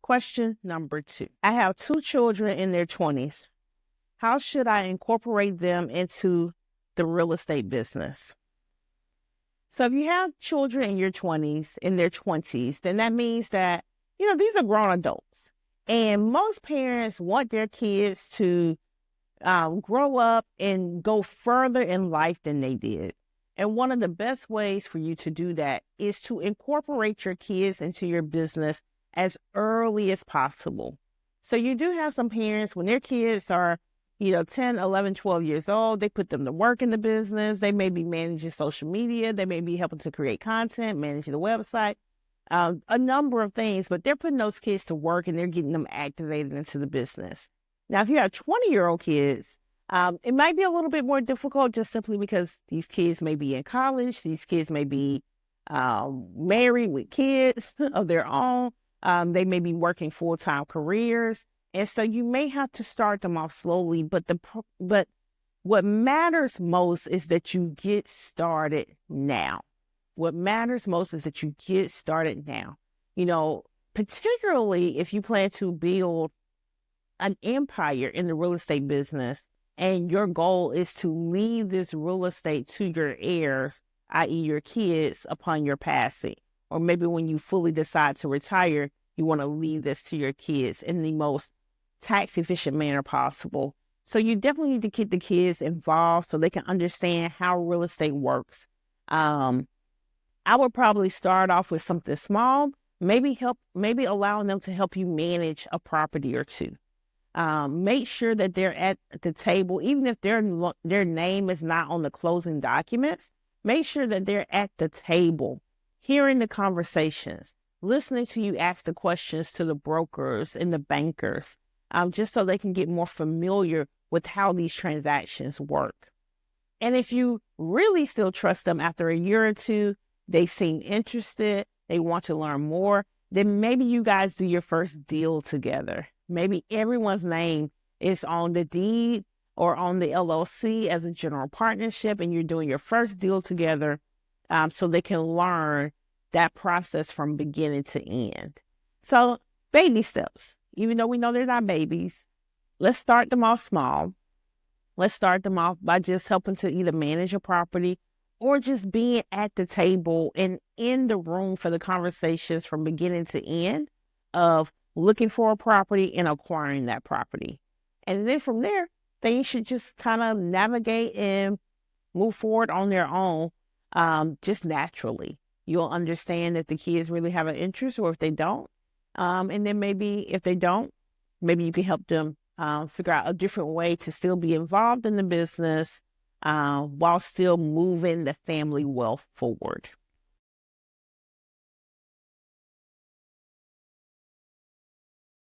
Question number 2. I have 2 children in their 20s. How should I incorporate them into the real estate business? So if you have children in their 20s, then that means that, these are grown adults. And most parents want their kids to grow up and go further in life than they did. And one of the best ways for you to do that is to incorporate your kids into your business as early as possible. So you do have some parents, when their kids are 10, 11, 12 years old, they put them to work in the business. They may be managing social media. They may be helping to create content, managing the website, a number of things, but they're putting those kids to work and they're getting them activated into the business. Now, if you have 20-year-old kids, it might be a little bit more difficult just simply because these kids may be in college. These kids may be married with kids of their own. They may be working full-time careers. And so you may have to start them off slowly, but what matters most is that you get started now. What matters most is that you get started now. Particularly if you plan to build an empire in the real estate business and your goal is to leave this real estate to your heirs, i.e. your kids, upon your passing. Or maybe when you fully decide to retire, you want to leave this to your kids in the most tax efficient manner possible. So you definitely need to get the kids involved so they can understand how real estate works. I would probably start off with something small, maybe allowing them to help you manage a property or two. Make sure that they're at the table, even if their name is not on the closing documents. Make sure that they're at the table, hearing the conversations, listening to you ask the questions to the brokers and the bankers, just so they can get more familiar with how these transactions work. And if you really still trust them after a year or two, they seem interested, they want to learn more, then maybe you guys do your first deal together. Maybe everyone's name is on the deed or on the LLC as a general partnership, and you're doing your first deal together so they can learn that process from beginning to end. So baby steps, even though we know they're not babies, let's start them off small. Let's start them off by just helping to either manage a property or just being at the table and in the room for the conversations from beginning to end of looking for a property and acquiring that property. And then from there, things should just kind of navigate and move forward on their own, just naturally. You'll understand if the kids really have an interest or if they don't. And then maybe if they don't, maybe you can help them figure out a different way to still be involved in the business while still moving the family wealth forward.